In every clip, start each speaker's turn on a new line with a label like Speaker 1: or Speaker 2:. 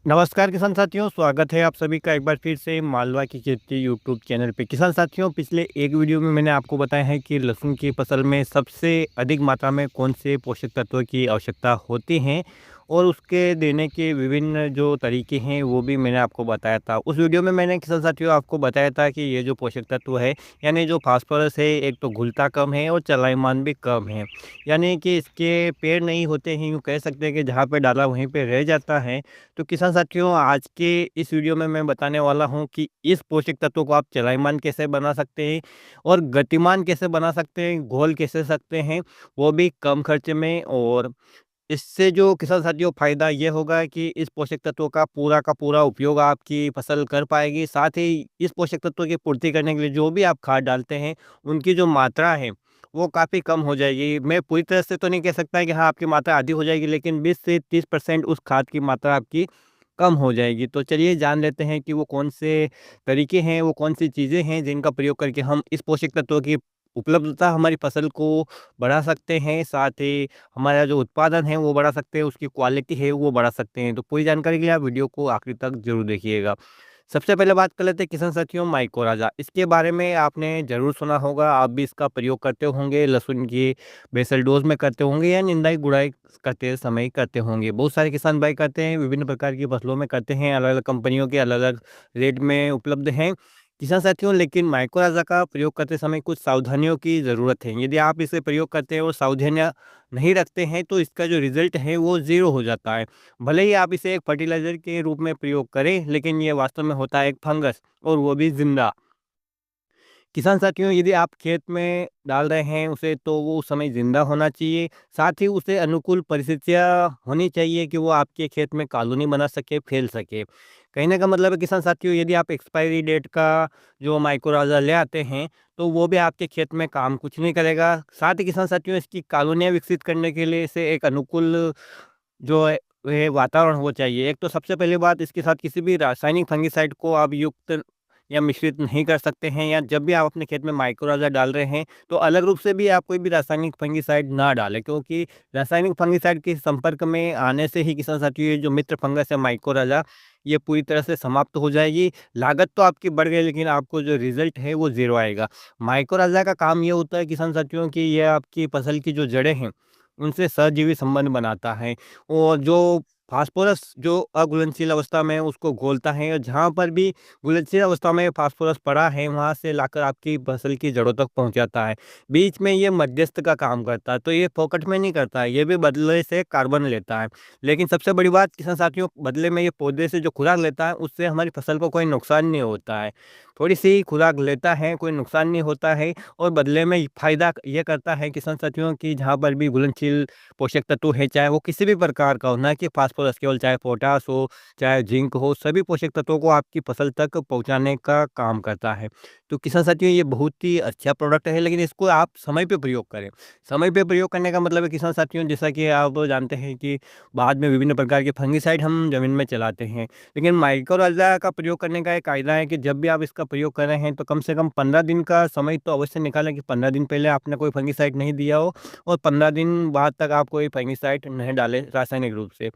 Speaker 1: नमस्कार किसान साथियों, स्वागत है आप सभी का एक बार फिर से मालवा की खेती यूट्यूब चैनल पे। किसान साथियों, पिछले एक वीडियो में मैंने आपको बताया है कि लहसुन की फसल में सबसे अधिक मात्रा में कौन से पोषक तत्वों की आवश्यकता होती है और उसके देने के विभिन्न जो तरीके हैं वो भी मैंने आपको बताया था। उस वीडियो में मैंने किसान साथियों आपको बताया था कि ये जो पोषक तत्व है, यानी जो फास्फोरस है, एक तो घुलता कम है और चलायमान भी कम है। यानी कि इसके पेड़ नहीं होते हैं, यूँ कह सकते हैं कि जहाँ पे डाला वहीं पे रह जाता है। तो किसान साथियों, आज के इस वीडियो में मैं बताने वाला हूं कि इस पोषक तत्व को आप चलायमान कैसे बना सकते हैं और गतिमान कैसे बना सकते हैं, घोल कैसे सकते हैं, वो भी कम खर्चे में। और इससे जो किसान साथियों फ़ायदा ये होगा कि इस पोषक तत्वों का पूरा उपयोग आपकी फसल कर पाएगी। साथ ही इस पोषक तत्वों की पूर्ति करने के लिए जो भी आप खाद डालते हैं, उनकी जो मात्रा है, वो काफ़ी कम हो जाएगी। मैं पूरी तरह से तो नहीं कह सकता कि हाँ, आपकी मात्रा आधी हो जाएगी, लेकिन 20 से 30% उस खाद की मात्रा आपकी कम हो जाएगी। तो चलिए जान लेते हैं कि वो कौन से तरीके हैं, वो कौन-सी चीज़ें हैं जिनका प्रयोग करके हम इस पोषक तत्वों की उपलब्धता हमारी फसल को बढ़ा सकते हैं, साथ ही हमारा जो उत्पादन है वो बढ़ा सकते हैं, उसकी क्वालिटी है वो बढ़ा सकते हैं। तो पूरी जानकारी के लिए आप वीडियो को आखिर तक ज़रूर देखिएगा। सबसे पहले बात कर लेते हैं किसान साथियों, माइकोराज़ा। इसके बारे में आपने ज़रूर सुना होगा, आप भी इसका प्रयोग करते होंगे, लहसुन की बेसल डोज़ में करते होंगे या निंदाई गुड़ाई करते समय करते होंगे। बहुत सारे किसान भाई करते हैं, विभिन्न प्रकार की फसलों में करते हैं, अलग-अलग कंपनियों के अलग-अलग रेट में उपलब्ध हैं। किसान साथियों, लेकिन माइक्रोराज़ा का प्रयोग करते समय कुछ सावधानियों की ज़रूरत है। यदि आप इसे प्रयोग करते हैं और सावधानियाँ नहीं रखते हैं, तो इसका जो रिज़ल्ट है वो ज़ीरो हो जाता है। भले ही आप इसे एक फर्टिलाइज़र के रूप में प्रयोग करें, लेकिन ये वास्तव में होता है एक फंगस, और वो भी ज़िंदा। किसान साथियों, यदि आप खेत में डाल रहे हैं उसे, तो वो उस समय ज़िंदा होना चाहिए। साथ ही उसे अनुकूल परिस्थितियाँ होनी चाहिए कि वो आपके खेत में कॉलोनी बना सके, फैल सके। कहने का मतलब है किसान साथियों, यदि आप एक्सपायरी डेट का जो माइक्रोराज़ा ले आते हैं, तो वो भी आपके खेत में काम कुछ नहीं करेगा। साथ ही किसान साथियों, इसकी कॉलोनियाँ विकसित करने के लिए इसे एक अनुकूल जो है ये वातावरण वो चाहिए। एक तो सबसे पहली बात, इसके साथ किसी भी रासायनिक फंगिसाइड को आप युक्त या मिश्रित नहीं कर सकते हैं, या जब भी आप अपने खेत में माइक्रोराज़ा डाल रहे हैं, तो अलग रूप से भी आप कोई भी रासायनिक फंगिसाइड ना डालें, क्योंकि रासायनिक फंगिसाइड के संपर्क में आने से ही किसान साथियों, ये जो मित्र फंगस है माइक्रोराज़ा, ये पूरी तरह से समाप्त हो जाएगी। लागत तो आपकी बढ़ गई, लेकिन आपको जो रिज़ल्ट है वो ज़ीरो आएगा। माइक्रोराज़ा का काम ये होता है किसान साथियों कि ये आपकी फसल की जो जड़ें हैं, उनसे सहजीवी संबंध बनाता है। और जो फास्फोरस जो अघुलनशील अवस्था में है उसको घोलता है, और जहाँ पर भी घुलनशील अवस्था में फास्फोरस पड़ा है वहाँ से लाकर आपकी फसल की जड़ों तक पहुँचाता है। बीच में ये मध्यस्थ का काम करता है, तो ये फोकट में नहीं करता है, ये भी बदले से कार्बन लेता है। लेकिन सबसे बड़ी बात किसान साथियों, बदले में ये पौधे से जो खुराक लेता है उससे हमारी फसल को कोई नुकसान नहीं होता है। थोड़ी-सी खुराक लेता है, कोई नुकसान नहीं होता है, और बदले में फ़ायदा ये करता है किसान साथियों कि जहाँ पर भी घुलनशील पोषक तत्व है, चाहे वो किसी भी प्रकार का हो, ना कि फास्फोरस केवल, चाहे पोटाश हो, चाहे जिंक हो, सभी पोषक तत्वों को आपकी फसल तक पहुँचाने का काम करता है। तो किसान साथियों, ये बहुत ही अच्छा प्रोडक्ट है, लेकिन इसको आप समय पे प्रयोग करें। समय पे प्रयोग करने का मतलब है किसान साथियों, जैसा कि आप जानते हैं कि बाद में विभिन्न प्रकार के फंगिसाइड हम ज़मीन में चलाते हैं। लेकिन माइक्रोराज़ा का प्रयोग करने का एक कायदा है कि जब भी आप इसका प्रयोग कर रहे हैं, तो कम से कम 15 दिन का समय तो अवश्य निकालें कि 15 दिन पहले आपने कोई फंगिसाइड नहीं दिया हो, और 15 दिन बाद तक आप कोई फंगिसाइड नहीं डालें रासायनिक रूप से।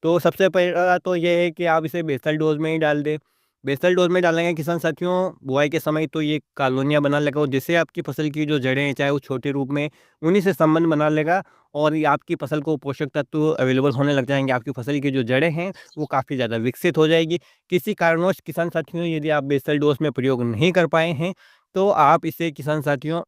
Speaker 1: तो सबसे पहला तो ये है कि आप इसे बेसल डोज़ में ही डाल दें। बेसल डोज़ में डालेंगे किसान साथियों, बुआई के समय तो ये कॉलोनियाँ बना लेगा, और जिससे आपकी फसल की जो जड़ें हैं, चाहे वो छोटे रूप में, उन्हीं से संबंध बना लेगा, और ये आपकी फसल को पोषक तत्व अवेलेबल होने लग जाएँगे। आपकी फसल की जो जड़ें हैं, वो काफ़ी ज़्यादा विकसित हो जाएगी। किसी कारणवश किसान साथियों, यदि आप बेसल डोज़ में प्रयोग नहीं कर पाए हैं, तो आप इसे किसान साथियों,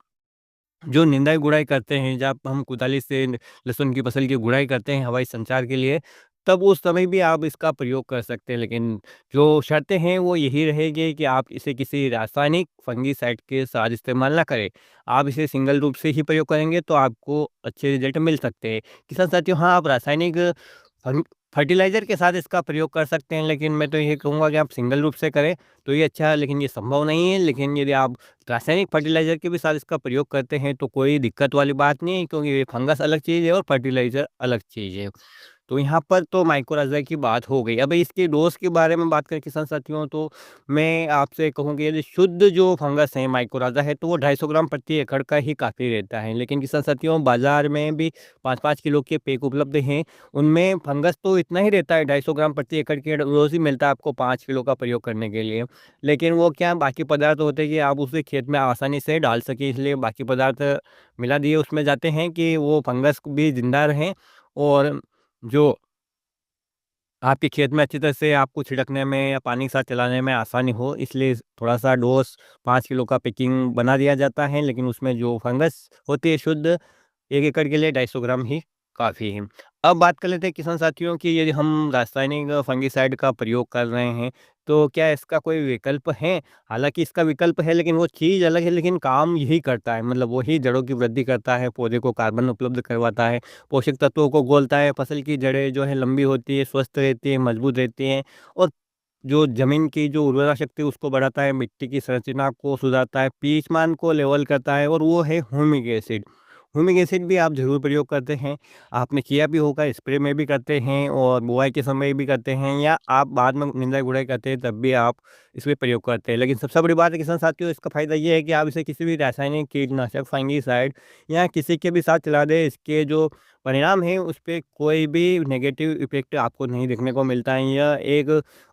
Speaker 1: जो निंदाई गुड़ाई करते हैं, जब हम कुदाली से लहसुन की फसल की गुड़ाई करते हैं हवाई संचार के लिए, तब उस समय भी आप इसका प्रयोग कर सकते हैं। लेकिन जो शर्तें हैं वो यही रहेगी कि आप इसे किसी रासायनिक फंगिसाइड के साथ इस्तेमाल ना करें। आप इसे सिंगल रूप से ही प्रयोग करेंगे तो आपको अच्छे रिज़ल्ट मिल सकते हैं। किसान साथियों, हाँ, आप रासायनिक फंग फर्टिलाइज़र के साथ इसका प्रयोग कर सकते हैं, लेकिन मैं तो ये कहूँगा कि आप सिंगल रूप से करें तो ये अच्छा है, लेकिन ये संभव नहीं है। लेकिन यदि आप रासायनिक फर्टिलाइज़र के भी साथ इसका प्रयोग करते हैं तो कोई दिक्कत वाली बात नहीं है, क्योंकि ये फंगस अलग चीज़ है और फर्टिलाइज़र अलग चीज़ है। तो यहाँ पर तो माइकोराज़ा की बात हो गई। अब इसके डोज़ के बारे में बात करें किसान साथियों, तो मैं आपसे कहूँ कि यदि शुद्ध जो फंगस है माइकोराज़ा है, तो वो 250 ग्राम प्रति एकड़ का ही काफ़ी रहता है। लेकिन किसान साथियों, बाज़ार में भी 5-5 किलो के पैक उपलब्ध हैं। उनमें फंगस तो इतना ही रहता है, 250 ग्राम प्रति एकड़ के रोज़ ही मिलता है आपको 5 किलो का प्रयोग करने के लिए। लेकिन वो क्या बाकी पदार्थ होते हैं कि आप उसे खेत में आसानी से डाल सकें, इसलिए बाकी पदार्थ मिला दिए उसमें जाते हैं कि वो फंगस भी ज़िंदा रहें और जो आपके खेत में अच्छी तरह से आपको छिड़कने में या पानी के साथ चलाने में आसानी हो, इसलिए थोड़ा-सा डोज़ 5 किलो का पैकिंग बना दिया जाता है, लेकिन उसमें जो फंगस होती है शुद्ध 1 एकड़ के लिए 250 ग्राम ही काफ़ी है। अब बात कर लेते हैं किसान साथियों कि यदि हम रासायनिक फंगिसाइड का प्रयोग कर रहे हैं, तो क्या इसका कोई विकल्प है? हालाँकि इसका विकल्प है, लेकिन वो चीज़ अलग है, लेकिन काम यही करता है। मतलब वही जड़ों की वृद्धि करता है, पौधे को कार्बन उपलब्ध करवाता है, पोषक तत्वों को घोलता है, फसल की जड़ें जो है लंबी होती है, स्वस्थ रहती है, मजबूत रहती हैं और जो ज़मीन की जो उर्वरा शक्ति है उसको बढ़ाता है, मिट्टी की संरचना को सुधारता है, पीएच मान को लेवल करता है और वो है ह्यूमिक एसिड। ह्यूमिक एसिड भी आप ज़रूर प्रयोग करते हैं, आपने किया भी होगा, स्प्रे में भी करते हैं और बुआई के समय भी करते हैं या आप बाद में निंदाई-गुड़ाई करते हैं तब भी आप इसमें प्रयोग करते हैं। लेकिन सबसे बड़ी बात है किसान साथियों, इसका फ़ायदा ये है कि आप इसे किसी भी रासायनिक कीटनाशक, फंगिसाइड या किसी के भी साथ चला दें, इसके जो परिणाम हैं उस पे कोई भी नेगेटिव इफ़ेक्ट आपको नहीं देखने को मिलता है। यह एक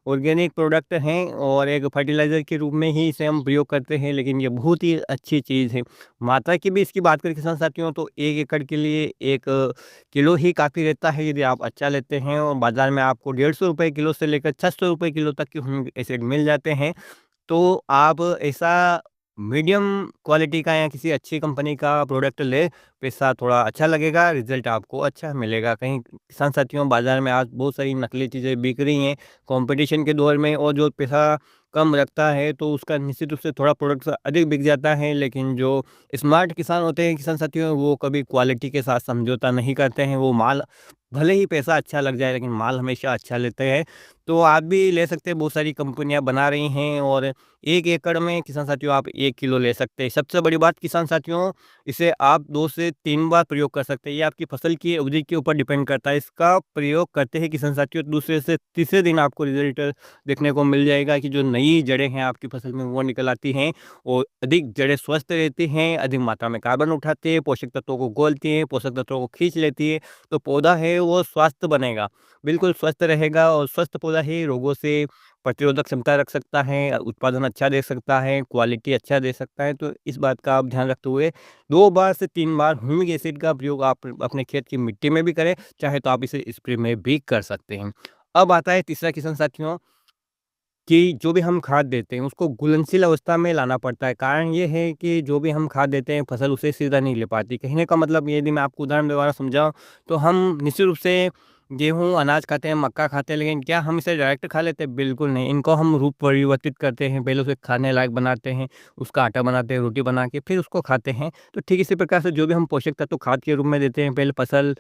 Speaker 1: ऑर्गेनिक प्रोडक्ट हैं और एक फर्टिलाइज़र के रूप में ही इसे हम प्रयोग करते हैं, लेकिन ये बहुत ही अच्छी चीज़ है। मात्रा की भी इसकी बात करें किसान साथियों, तो 1 एकड़ के लिए 1 किलो ही काफ़ी रहता है यदि आप अच्छा लेते हैं और बाज़ार में आपको ₹150 किलो से लेकर ₹600 किलो तक के ह्यूमिक एसिड मिल जाते हैं। तो आप ऐसा मीडियम क्वालिटी का या किसी अच्छी कंपनी का प्रोडक्ट लें, पैसा थोड़ा अच्छा लगेगा, रिज़ल्ट आपको अच्छा मिलेगा। कहीं किसान साथियों, बाज़ार में आज बहुत सारी नकली चीज़ें बिक रही हैं, कॉम्पिटिशन के दौर में और जो पैसा कम रखता है तो उसका निश्चित रूप से थोड़ा प्रोडक्ट अधिक बिक जाता है। लेकिन जो स्मार्ट किसान होते हैं किसान साथियों, वो कभी क्वालिटी के साथ समझौता नहीं करते हैं। वो माल भले ही पैसा अच्छा लग जाए, लेकिन माल हमेशा अच्छा लेते हैं। तो आप भी ले सकते हैं, बहुत सारी कंपनियाँ बना रही हैं और 1 एकड़ में किसान साथियों आप 1 किलो ले सकते हैं। सबसे बड़ी बात किसान साथियों, इसे आप 2 से 3 बार प्रयोग कर सकते हैं। ये आपकी फसल की अवधि के ऊपर डिपेंड करता है। इसका प्रयोग करते हैं किसान साथियों, दूसरे से तीसरे दिन आपको रिज़ल्ट देखने को मिल जाएगा कि जो नई जड़ें हैं आपकी फसल में वो निकल आती हैं और अधिक जड़ें स्वस्थ रहती हैं, अधिक मात्रा में कार्बन उठाती हैं, पोषक तत्वों को घोलती हैं, पोषक तत्वों को खींच लेती है, तो पौधा है वो स्वस्थ बनेगा। बिल्कुल स्वस्थ रहेगा और स्वस्थ पौधा ही रोगों से प्रतिरोधक क्षमता रख सकता है, उत्पादन अच्छा दे सकता है, क्वालिटी अच्छा दे सकता है। तो इस बात का आप ध्यान रखते हुए 2 बार से 3 बार ह्यूमिक एसिड का प्रयोग आप अपने खेत की मिट्टी में भी करें, चाहे तो आप इसे स्प्रे में भी कर सकते हैं। अब आता है तीसरा किसान साथियों कि जो भी हम खाद देते हैं उसको घुलनशील अवस्था में लाना पड़ता है। कारण ये है कि जो भी हम खाद देते हैं फसल उसे सीधा नहीं ले पाती। कहने का मतलब यदि मैं आपको उदाहरण द्वारा समझाऊँ, तो हम निश्चित रूप से गेहूँ, अनाज खाते हैं, मक्का खाते हैं, लेकिन क्या हम इसे डायरेक्ट खा लेते हैं? बिल्कुल नहीं। इनको हम रूप परिवर्तित करते हैं, पहले उसे खाने लायक बनाते हैं, उसका आटा बनाते हैं, रोटी बना के फिर उसको खाते हैं। तो ठीक इसी प्रकार से जो भी हम पोषक तत्व खाद के रूप में देते हैं, पहले फसल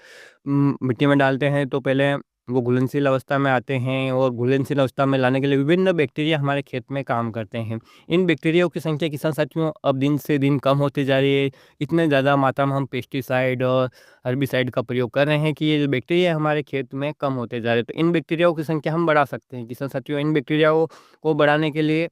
Speaker 1: मिट्टी में डालते हैं तो पहले वो घुलनशील अवस्था में आते हैं और घुलनशील अवस्था में लाने के लिए विभिन्न बैक्टीरिया हमारे खेत में काम करते हैं। इन बैक्टीरियाओं की संख्या किसान साथियों अब दिन से दिन कम होती जा रही है। इतने ज़्यादा मात्रा में हम पेस्टिसाइड और हर्बिसाइड का प्रयोग कर रहे हैं कि ये जो बैक्टीरिया हमारे खेत में कम होते जा रहे हैं। तो इन बैक्टीरियाओं की संख्या हम बढ़ा सकते हैं। किसान साथियों, इन बैक्टीरियाओं को बढ़ाने के लिए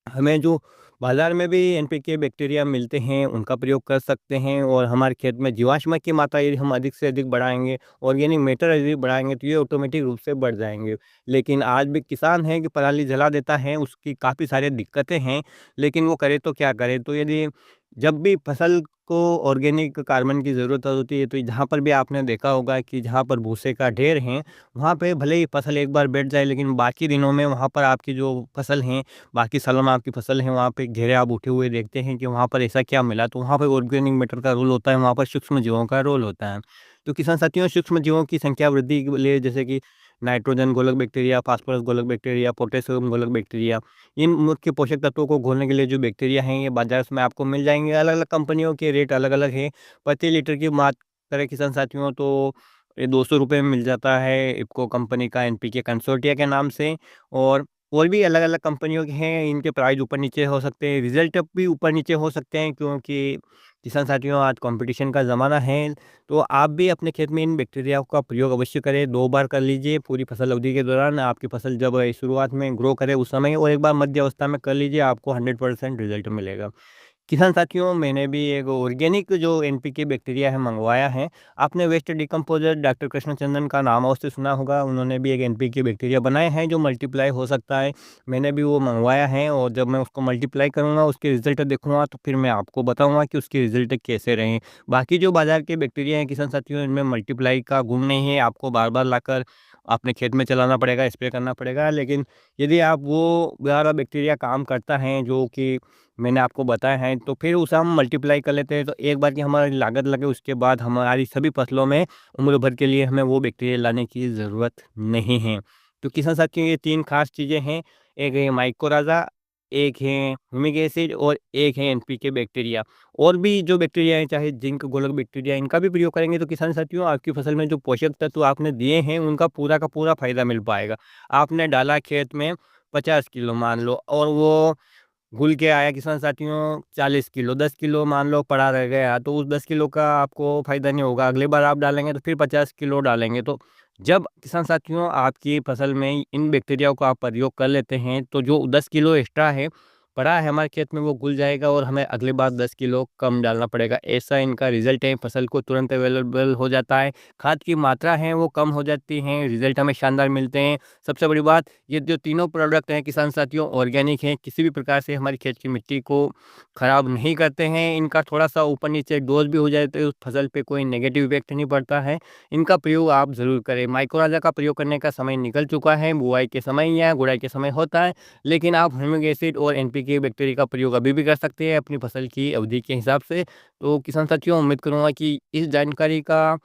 Speaker 1: हमें जो बाज़ार में भी एनपीके बैक्टीरिया मिलते हैं, उनका प्रयोग कर सकते हैं और हमारे खेत में जीवाश्म की मात्रा यदि हम अधिक से अधिक बढ़ाएँगे, ऑर्गेनिक मैटर यदि बढ़ाएँगे, तो ये ऑटोमेटिक रूप से बढ़ जाएँगे। लेकिन आज भी किसान है कि पराली जला देता है, उसकी काफ़ी सारी दिक्कतें हैं, लेकिन वो करे तो क्या करे? तो यदि जब भी फसल को ऑर्गेनिक कार्बन की ज़रूरत होती है, तो जहाँ पर भी आपने देखा होगा कि जहाँ पर भूसे का ढेर है, वहाँ पे भले ही फसल एक बार बैठ जाए, लेकिन बाकी दिनों में वहाँ पर आपकी जो फसल है, बाकी सालों में आपकी फसल है, वहाँ पे घेरे आप उठे हुए देखते हैं कि वहाँ पर ऐसा क्या मिला, तो वहाँ पे ऑर्गेनिक मैटर का रोल होता है, वहाँ पर सूक्ष्म जीवों का रोल होता है। तो किसान साथियों, सूक्ष्म जीवों की संख्या वृद्धि के लिए जैसे कि नाइट्रोजन गोलक बैक्टीरिया, फास्फोरस गोलक बैक्टीरिया, पोटेशियम गोलक बैक्टीरिया, इन मुख्य पोषक तत्वों को घोलने के लिए जो बैक्टीरिया हैं, ये बाज़ार में आपको मिल जाएँगे। अलग-अलग कंपनियों के रेट अलग-अलग हैं। प्रति लीटर की बात करें किसान साथियों, तो ये ₹200 में मिल जाता है, इफ़को कंपनी का एनपीके कंसोर्टिया के नाम से और और भी अलग-अलग कंपनियों के हैं, इनके प्राइस ऊपर-नीचे हो सकते हैं, रिज़ल्ट भी ऊपर-नीचे हो सकते हैं क्योंकि किसान साथियों आज कॉम्पिटिशन का ज़माना है, तो आप भी अपने खेत में इन बैक्टीरिया का प्रयोग अवश्य करें, 2 बार कर लीजिए पूरी फसल अवधि के दौरान। आपकी फसल जब शुरुआत में ग्रो करे उस समय और एक बार मध्य अवस्था में कर लीजिए, आपको 100% रिज़ल्ट मिलेगा। किसान साथियों मैंने भी एक ऑर्गेनिक जो एनपीके बैक्टीरिया है मंगवाया है। आपने वेस्ट डिकम्पोज़र डॉक्टर कृष्णचंदन का नाम अवश्य सुना होगा। उन्होंने भी एक एनपीके बैक्टीरिया बनाए हैं जो मल्टीप्लाई हो सकता है। मैंने भी वो मंगवाया है और जब मैं उसको मल्टीप्लाई करूँगा उसके रिज़ल्ट देखूँगा तो फिर मैं आपको बताऊँगा कि उसके रिज़ल्ट कैसे रहे। बाकी जो बाज़ार के बैक्टीरिया हैं किसान साथियों इनमें मल्टीप्लाई का गुण नहीं है। आपको बार-बार लाकर अपने खेत में चलाना पड़ेगा, स्प्रे करना पड़ेगा। लेकिन यदि आप वो वाला बैक्टीरिया काम करता है जो कि मैंने आपको बताया है, तो फिर उसे हम मल्टीप्लाई कर लेते हैं, तो एक बार की हमारी लागत लगे उसके बाद हमारी सभी फसलों में उम्र भर के लिए हमें वो बैक्टीरिया लाने की ज़रूरत नहीं है। तो किसान साथियों ये 3 ख़ास चीज़ें हैं, एक है माइकोराज़ा, एक है ह्यूमिक एसिड और एक है एनपीके बैक्टीरिया। और भी जो बैक्टीरिया हैं चाहे जिंक, गोलक बैक्टीरिया इनका भी प्रयोग करेंगे तो किसान साथियों आपकी फसल में जो पोषक तत्व आपने दिए हैं उनका पूरा का पूरा फ़ायदा मिल पाएगा। आपने डाला खेत में 50 किलो मान लो और वो घुल के आया किसान साथियों 40 किलो, 10 किलो मान लो पड़ा रह गया, तो उस 10 किलो का आपको फ़ायदा नहीं होगा। अगली बार आप डालेंगे तो फिर 50 किलो डालेंगे। तो जब किसान साथियों आपकी फसल में इन बैक्टीरिया को आप प्रयोग कर लेते हैं, तो जो 10 किलो एक्स्ट्रा है, पड़ा है हमारे खेत में वो घुल जाएगा और हमें अगली बार 10 किलो कम डालना पड़ेगा। ऐसा इनका रिज़ल्ट है, फसल को तुरंत अवेलेबल हो जाता है, खाद की मात्रा है वो कम हो जाती है, रिज़ल्ट हमें शानदार मिलते हैं। सबसे बड़ी बात ये जो तीनों प्रोडक्ट हैं किसान साथियों ऑर्गेनिक हैं, किसी भी प्रकार से हमारी खेत की मिट्टी को ख़राब नहीं करते हैं। इनका थोड़ा-सा ऊपर-नीचे डोज़ भी हो जाए तो उस फसल पे कोई नेगेटिव इफ़ेक्ट नहीं पड़ता है। इनका प्रयोग आप ज़रूर करें। माइकोराज़ा का प्रयोग करने का समय निकल चुका है, बुआई के समय या गुड़ाई के समय होता है, लेकिन आप ह्यूमिक एसिड और एनपीके बैक्टीरिया का प्रयोग अभी भी कर सकते हैं अपनी फसल की अवधि के हिसाब से। तो किसान साथियों उम्मीद करूँगा कि इस जानकारी का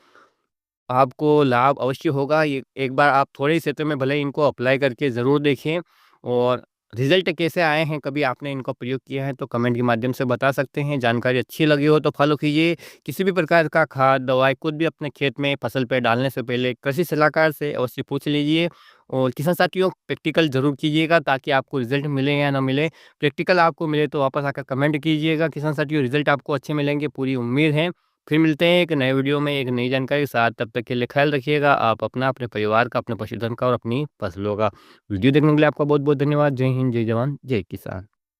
Speaker 1: आपको लाभ अवश्य होगा। ये एक बार आप थोड़े ही क्षेत्र में भले ही इनको अप्लाई करके ज़रूर देखें और रिज़ल्ट कैसे आए हैं, कभी आपने इनका प्रयोग किया है तो कमेंट के माध्यम से बता सकते हैं। जानकारी अच्छी लगी हो तो फ़ॉलो कीजिए। किसी भी प्रकार का खाद, दवाई कुछ भी अपने खेत में फसल पे डालने से पहले कृषि सलाहकार से अवश्य पूछ लीजिए और किसान साथियों प्रैक्टिकल ज़रूर कीजिएगा ताकि आपको रिज़ल्ट मिले या ना मिले। प्रैक्टिकल आपको मिले तो वापस आकर कमेंट कीजिएगा। किसान साथियों रिज़ल्ट आपको अच्छे मिलेंगे पूरी उम्मीद है। फिर मिलते हैं एक नए वीडियो में एक नई जानकारी के साथ। तब तक के लिए ख्याल रखिएगा आप अपना, अपने परिवार का, अपने पशुधन का और अपनी फसलों का। वीडियो देखने के लिए आपका बहुत-बहुत धन्यवाद। जय हिंद, जय जवान, जय किसान।